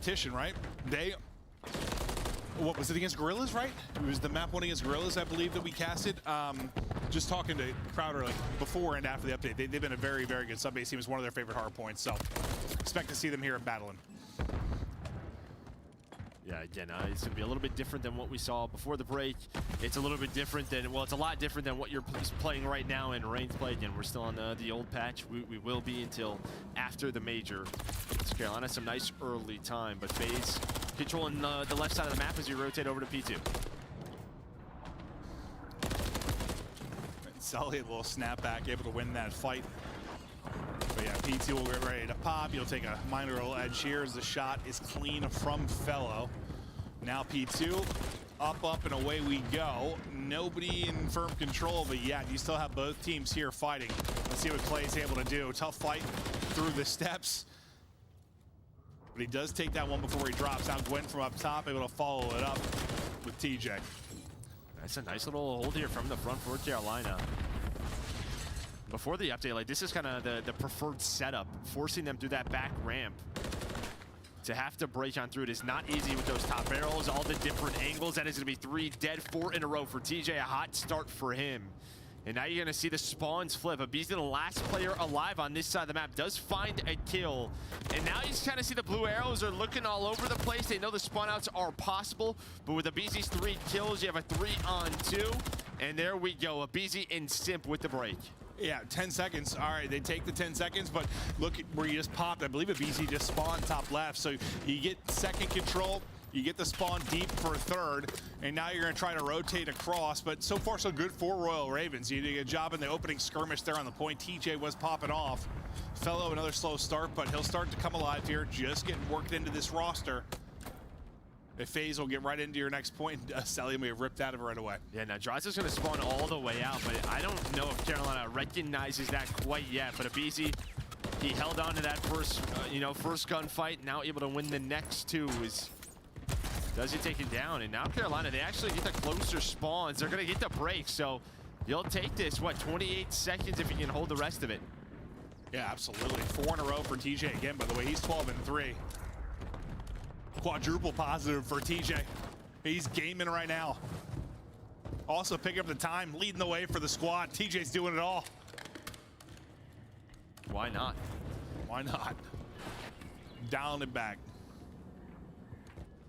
competition, right? What was it against Gorillas, right? It was the map one against Gorillas, I believe, that we casted. Just talking to Crowder like before and after the update, they've been a very, very good sub-base team. It's one of their favorite hard points, so expect to see them here at Battling. Yeah, again, it's going to be a little bit different than what we saw before the break. It's a little bit different than, well, it's a lot different than what you're playing right now in Rain's play. Again, we're still on the old patch. We will be until after the major. So Carolina, some nice early time, but Faze controlling the left side of the map as you rotate over to P2. Sully, a little snapback, able to win that fight. But yeah, P2 will get ready to pop. You'll take a minor little edge here as the shot is clean from Fellow. Now P2, up, and away we go. Nobody in firm control, but yeah, you still have both teams here fighting. Let's see what Clay's able to do. Tough fight through the steps. But he does take that one before he drops. Now Gwen from up top, able to follow it up with TJ. That's a nice little hold here from the front for Carolina. Before the update, like this is kind of the preferred setup, forcing them through that back ramp. To have to break on through it is not easy with those top barrels, all the different angles. That is going to be 3 dead, 4 in a row for TJ. A hot start for him. And now you're going to see the spawns flip. Abizi, the last player alive on this side of the map, does find a kill. And now you kind of see the blue arrows are looking all over the place. They know the spawn outs are possible. But with Abizi's 3 kills, you have a 3-on-2. And there we go. Abizi and Simp with the break. Yeah, 10 seconds. All right, they take the 10 seconds, but look at where you just popped. I believe Abizi just spawned top left. So you get second control, you get the spawn deep for third, and now you're going to try to rotate across. But so far, so good for Royal Ravens. You did a good job in the opening skirmish there on the point. TJ was popping off. Fellow, another slow start, but he'll start to come alive here, just getting worked into this roster. If Faze will get right into your next point, Sally may have ripped out of it right away. Yeah, now Draza's going to spawn all the way out, but I don't know if Carolina recognizes that quite yet. But Abizi, he held on to that first gunfight, now able to win the next 2. Does he take it down? And now Carolina, they actually get the closer spawns. They're going to get the break, so you'll take this, what, 28 seconds if you can hold the rest of it. Yeah, absolutely. 4 in a row for TJ again, by the way. He's 12-3. Quadruple positive for TJ. He's gaming right now. Also picking up the time, leading the way for the squad. TJ's doing it all. Why not? Why not? Down and back.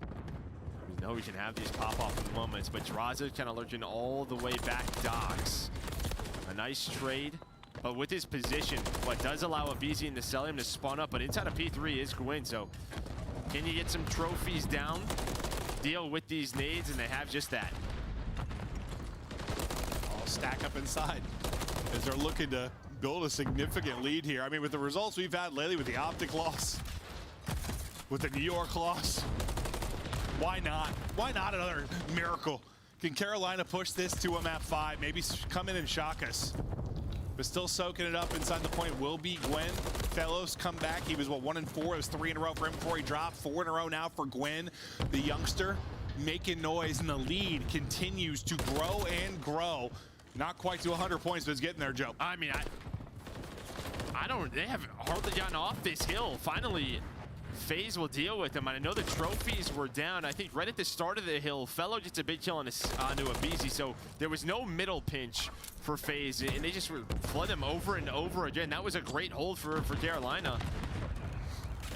We know we can have these pop-off moments, but Draza kind of lurking all the way back docks. A nice trade, but with his position, what does allow Abizi and the Celium to spawn up, but inside of P3 is Gwyn, so can you get some trophies down, deal with these nades, and they have just that. All stack up inside as they're looking to build a significant lead here. I mean, with the results we've had lately with the Optic loss, with the New York loss, why not? Why not another miracle? Can Carolina push this to a map 5? Maybe come in and shock us. But still soaking it up inside the point will be Gwen. Fellows come back. He was, what, 1-4? It was 3 in a row for him before he dropped. 4 in a row now for Gwen, the youngster, making noise, and the lead continues to grow and grow. Not quite to 100 points, but it's getting there, Joe. I mean, I don't, they have hardly gotten off this hill. Finally, Faze will deal with them. And I know the trophies were down. I think right at the start of the hill, Fellow gets a big kill onto Abizi, so there was no middle pinch for Faze, and they just flood him over and over again. That was a great hold for Carolina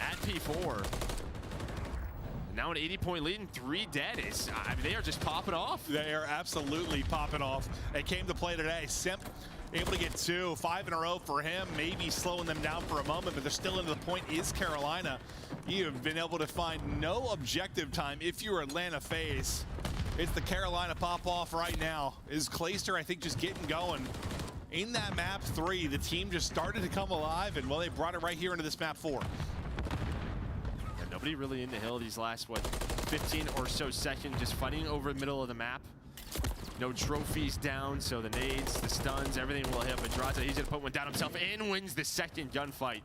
at P4. Now an 80-point lead and 3 dead. I mean, they are just popping off. They are absolutely popping off. It came to play today. Simp able to get 2, 5 in a row for him, maybe slowing them down for a moment, but they're still into the point is Carolina. You have been able to find no objective time if you're Atlanta Faze. It's the Carolina pop-off right now. Is Clayster, I think, just getting going. In that map 3, the team just started to come alive, and, well, they brought it right here into this map 4. And nobody really in the hill these last, what, 15 or so seconds, just fighting over the middle of the map. No trophies down, so the nades, the stuns, everything will hit. But Draza, he's going to put one down himself and wins the second gunfight.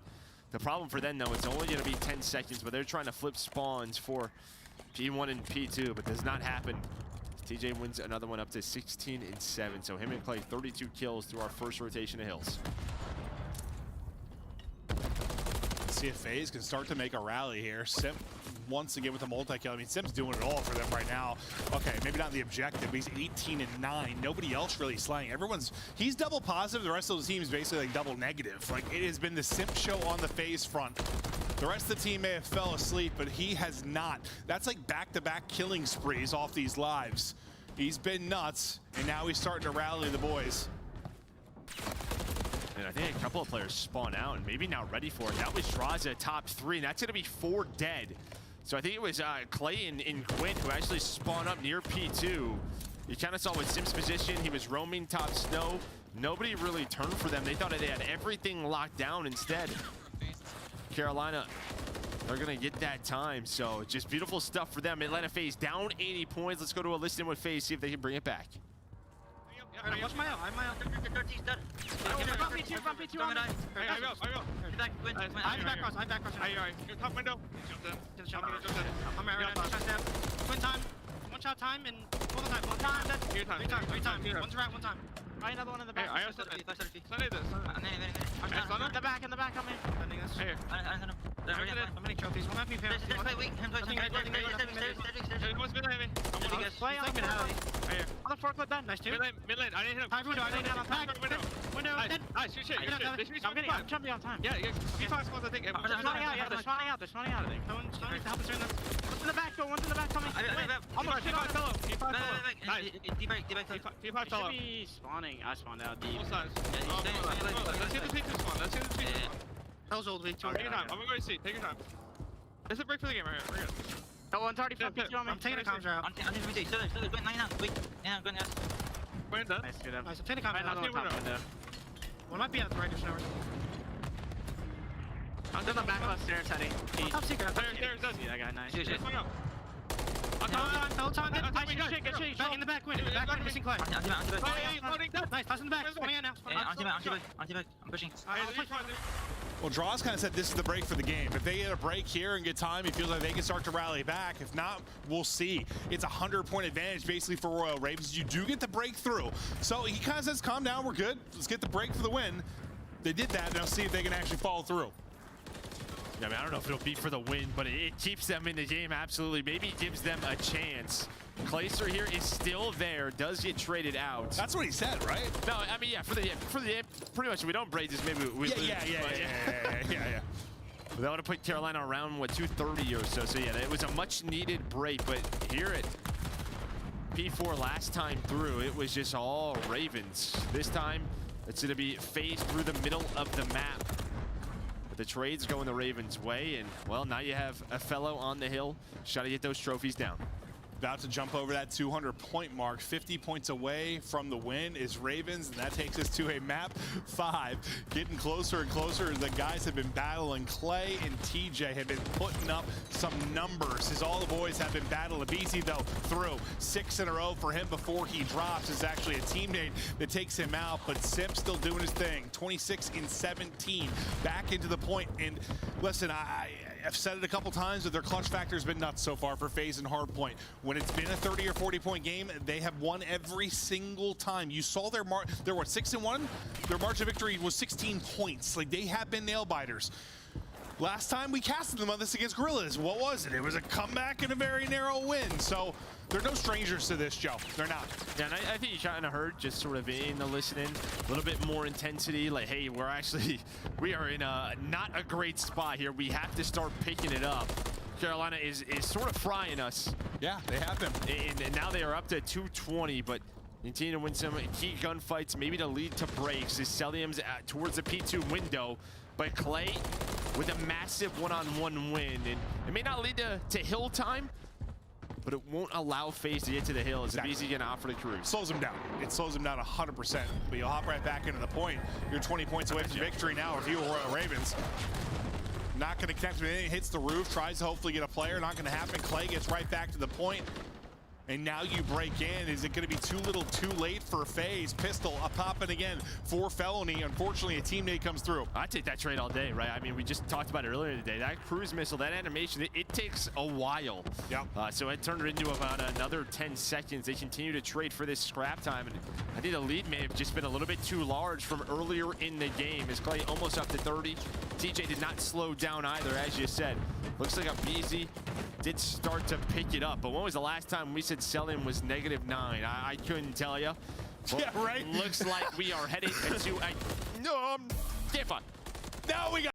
The problem for them, though, it's only going to be 10 seconds, but they're trying to flip spawns for P1 and P2, but does not happen. TJ wins another one up to 16-7. So him and Clay, 32 kills through our first rotation of hills. see if Faze can start to make a rally here. Simp once again with a multi-kill. I mean, Simp's doing it all for them right now. Okay, maybe not the objective, but he's 18-9. Nobody else really slaying. He's double positive. The rest of the team is basically like double negative. Like, it has been the Simp show on the Faze front. The rest of the team may have fell asleep, but he has not. That's like back-to-back killing sprees off these lives. He's been nuts, and now he's starting to rally the boys. And I think a couple of players spawn out and maybe not ready for it. That was Draza top 3, and that's going to be 4 dead. So I think it was Clay and Quinn who actually spawned up near P2. You kind of saw with Sim's position, he was roaming top snow. Nobody really turned for them. They thought they had everything locked down instead. Carolina, they're going to get that time. So just beautiful stuff for them. Atlanta Faze down 80 points. Let's go to a listen with Faze, see if they can bring it back. Watch my out. I'm my out. Front P2 on me. I go. I'm back cross. You're top window. I'm right. Twin time. One shot time and full time. One time. Three time. One's right, one time. Right, another one in the back. I also In the back on me. How many trophies? One FP fails. Play on the forklift then. Nice too. Mid lane, I didn't hit him. Time window, window. Nice, shoot. I'm jumping on time. Yeah. P5 spawns, I think. They're spawning out, I think. Someone's trying to help us in there. One's in the back, one's in the back coming. Almost P5 fellow. Nice. P5 Should fellow. be spawning. I spawned out deep. Both sides. Let's hit the P2 spawn. Those old weak. Take your time. I'm gonna go to see. Take your time. This is a break for the game right here. We're good. Oh, 135 P2 on me. I'm taking a comms route. Wait, done. Nice, good. Nice, I'm taking a comms route. Top window. One might be at the right shower. I'm in the back left stairs heading. Top secret. There's See that guy, nice. Swing up. Hold on. Good shit. Back in the back window. Back window, missing Clay. Nice, pass in the back. Spawning out now. I'm pushing. Well, Draws kind of said this is the break for the game. If they get a break here and get time, he feels like they can start to rally back. If not, we'll see. It's a 100-point advantage basically for Royal Ravens. You do get the breakthrough. So he kind of says, calm down, we're good. Let's get the break for the win. They did that. Now see if they can actually follow through. I mean, I don't know if it'll be for the win, but it keeps them in the game, absolutely. Maybe gives them a chance. Clayster here is still there, does get traded out. That's what he said, right? No, I mean, yeah, for the pretty much, if we don't break this, maybe we lose. Yeah. That would have put Carolina around, what, 230 or so. So, yeah, it was a much-needed break, but here at P4 last time through, it was just all Ravens. This time, it's going to be Faze through the middle of the map. But the trade's going the Ravens' way, and, well, now you have a fellow on the hill. Try to get those trophies down. About to jump over that 200-point mark. 50 points away from the win is Ravens, and that takes us to a map 5. Getting closer and closer. The guys have been battling. Clay and TJ have been putting up some numbers as all the boys have been battling. BZ, though, through 6 in a row for him before he drops. Is actually a teammate that takes him out, but Simp still doing his thing. 26-17, back into the point. And listen, I've said it a couple times, but their clutch factor has been nuts so far for Faze and Hardpoint. When it's been a 30 or 40-point game, they have won every single time. You saw their they're what, 6-1? Their margin of victory was 16 points. Like, they have been nail biters. Last time we casted them on this against Gorillas, what was it? It was a comeback and a very narrow win. So they're no strangers to this, Joe. They're not. Yeah, and I think you kind of heard just sort of in the listening, a little bit more intensity. Like, hey, we are in a not a great spot here. We have to start picking it up. Carolina is sort of frying us. Yeah, they have been. And now they are up to 220, but continue to win some key gunfights, maybe to lead to breaks. As Celium's towards the P2 window, but Clay with a massive one-on-one win. And it may not lead to hill time, but it won't allow Faze to get to the hill. It's easy going to offer the cruise. Slows him down. It slows him down 100%. But you'll hop right back into the point. You're 20 points away from victory now if you were Royal Ravens. Not going to connect with anything. Hits the roof. Tries to hopefully get a player. Not going to happen. Clay gets right back to the point. and now you break in. Is it going to be too little too late for Faze? Pistol popping again for Felony. Unfortunately, a teammate comes through. I take that trade all day, right? I mean, we just talked about it earlier today. That cruise missile, that animation, it takes a while. Yep. So it turned it into about another 10 seconds. They continue to trade for this scrap time, and I think the lead may have just been a little bit too large from earlier in the game. As Clay almost up to 30. TJ did not slow down either, as you said. Looks like a BZ did start to pick it up, but when was the last time we said sell-in was -9? I couldn't tell you. Yeah, right. Looks like we are headed into a... No, get fun. Now we got